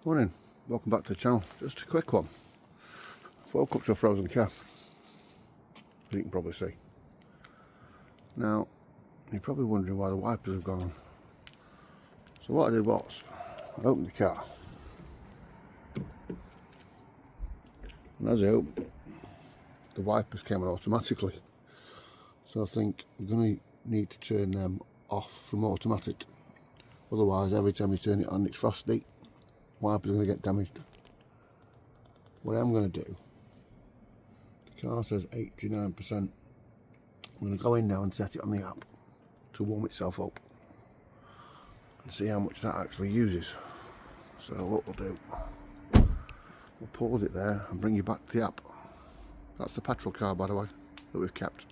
Morning, welcome back to the channel. Just a quick one. Woke up to a frozen car, as you can probably see. Now, you're probably wondering why the wipers have gone on. So what I did was, I opened the car, and as I opened it, the wipers came on automatically. So I think we're going to need to turn them off from automatic. Otherwise, every time you turn it on, it's frosty. Wipers are going to get damaged. What I'm going to do, the car says 89%. I'm going to go in now and set it on the app to warm itself up and see how much that actually uses. So what we'll do, we'll pause it there and bring you back to the app. That's the petrol car, by the way, that we've kept.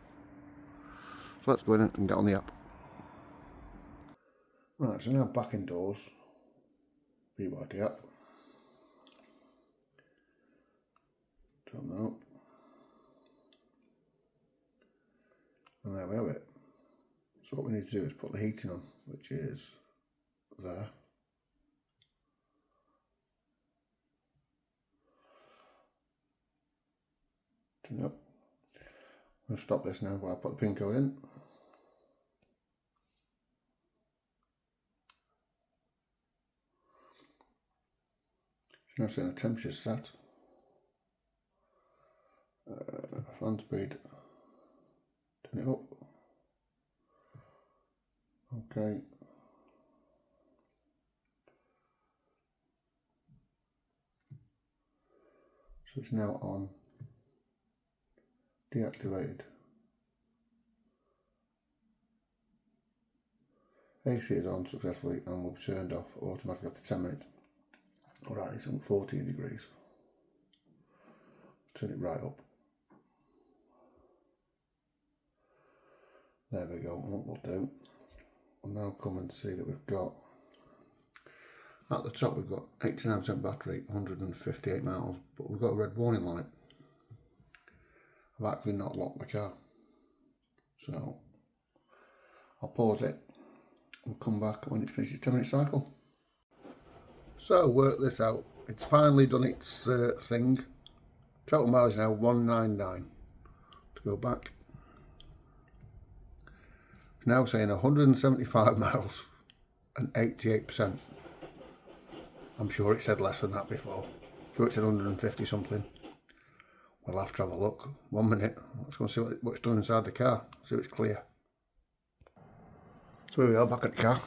So let's go in and get on the app. Right, so now back indoors. BYD App. Turn that up. And there we have it. So what we need to do is put the heating on, which is there. Turn it up. I'm going to stop this now while I put the pin code in. Now saying the temperature is set. Fan speed. Turn it up. Okay. So it's now on. Deactivated. AC is on successfully and will be turned off automatically after 10 minutes. Alright, it's on 14 degrees. Turn it right up. There we go. And what we'll do, we'll now come and see that we've got, at the top we've got 89% battery, 158 miles, but we've got a red warning light. I've actually not locked the car. So, I'll pause it. We'll come back when it's finished its 10-minute cycle. So work this out. It's finally done its thing. Total mileage now 199. To go back. It's now saying 175 miles and 88%. I'm sure it said less than that before. I'm sure it said 150 something. We'll have to have a look. 1 minute. Let's go and see what it's done inside the car. See if it's clear. So here we are back at the car.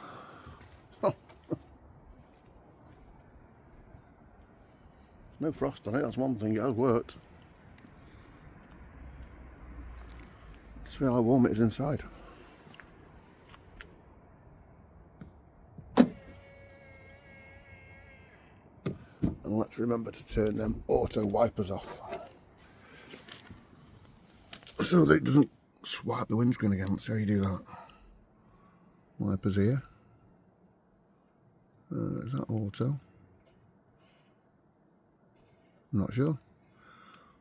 No frost on it, that's one thing, it has worked. Let's see how warm it is inside. And let's remember to turn them auto wipers off, so that it doesn't swipe the windscreen again. Let's see how you do that. Wipers here. Is that auto? I'm not sure.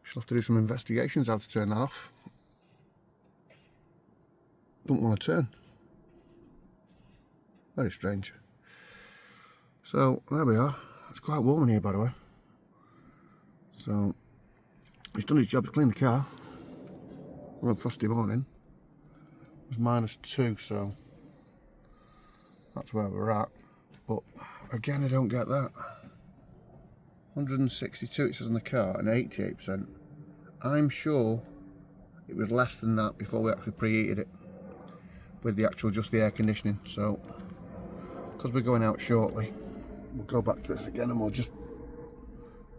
She'll have to do some investigations how to turn that off. Don't want to turn. Very strange. So there we are. It's quite warm in here, by the way. So he's done his job to clean the car on a frosty morning. It was -2, so that's where we're at. But again, I don't get that. 162 it says on the car and 88%. I'm sure it was less than that before we actually preheated it with the actual just the air conditioning. So because we're going out shortly, we'll go back to this again and we'll just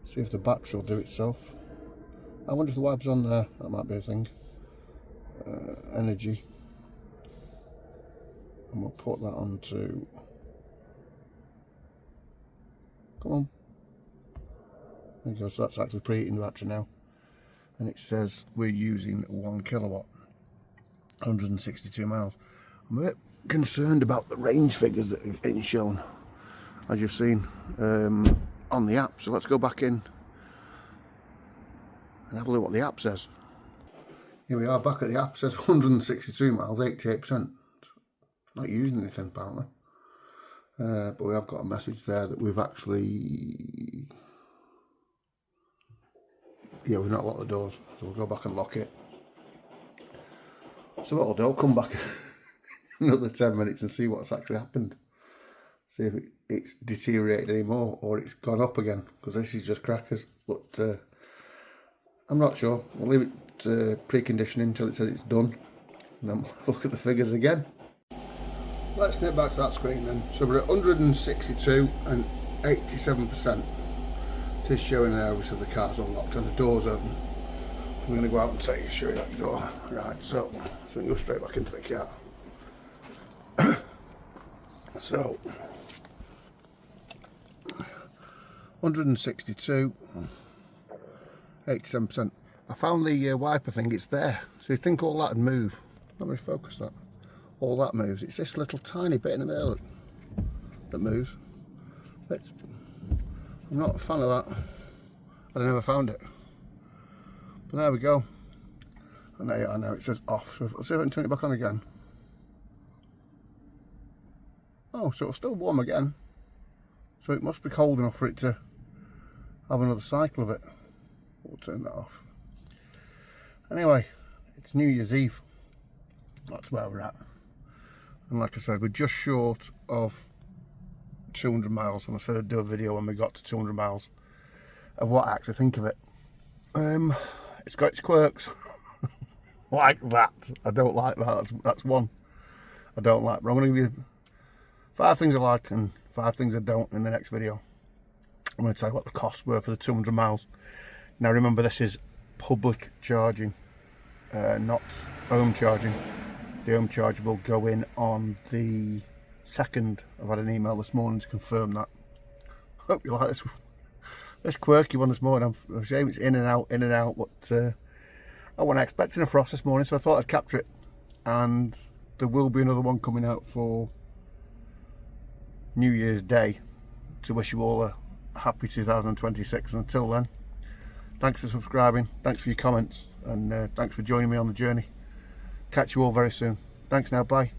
see if the battery will do itself. I wonder if the wipers on there, that might be a thing. Energy, and we'll put that onto, come on. There you go, so that's actually preheating the battery now. And it says we're using 1 kilowatt, 162 miles. I'm a bit concerned about the range figures that are getting shown, as you've seen on the app. So let's go back in and have a look what the app says. Here we are back at the app. It says 162 miles, 88%. It's not using anything apparently. But we have got a message there that we've actually, yeah, we've not locked the doors, so we'll go back and lock it. So what I'll do, I'll come back another 10 minutes and see what's actually happened. See if it's deteriorated anymore or it's gone up again, because this is just crackers. But I'm not sure. We'll leave it preconditioning until it says it's done, and then we'll look at the figures again. Let's nip back to that screen then. So we're at 162 and 87%. It is showing there obviously the car's unlocked and the door's open. I'm going to go out and show you that door. Right, so we can go straight back into the car. So 162, 87%. I found the wiper thing, it's there. So you think all that would move. Let me focus that. All that moves. It's this little tiny bit in the middle that moves. I'm not a fan of that. I never found it. But there we go. And there, I know it says off. So let's see if I can turn it back on again. Oh, so it's still warm again. So it must be cold enough for it to have another cycle of it. We'll turn that off. Anyway, it's New Year's Eve. That's where we're at. And like I said, we're just short of 200 miles. And I said I'd do a video when we got to 200 miles of what I actually think of it. It's got its quirks. Like that. I don't like that. That's one I don't like. But I'm going to give you 5 things I like and 5 things I don't in the next video. I'm going to tell you what the costs were for the 200 miles. Now remember, this is public charging, not home charging. The home charge will go in on the 2nd. I've had an email this morning to confirm that. Hope you like this quirky one this morning. I'm ashamed it's in and out, but I wasn't expecting a frost this morning, so I thought I'd capture it. And there will be another one coming out for New Year's Day to wish you all a happy 2026. And until then, thanks for subscribing, thanks for your comments, and thanks for joining me on the journey. Catch you all very soon. Thanks now, bye.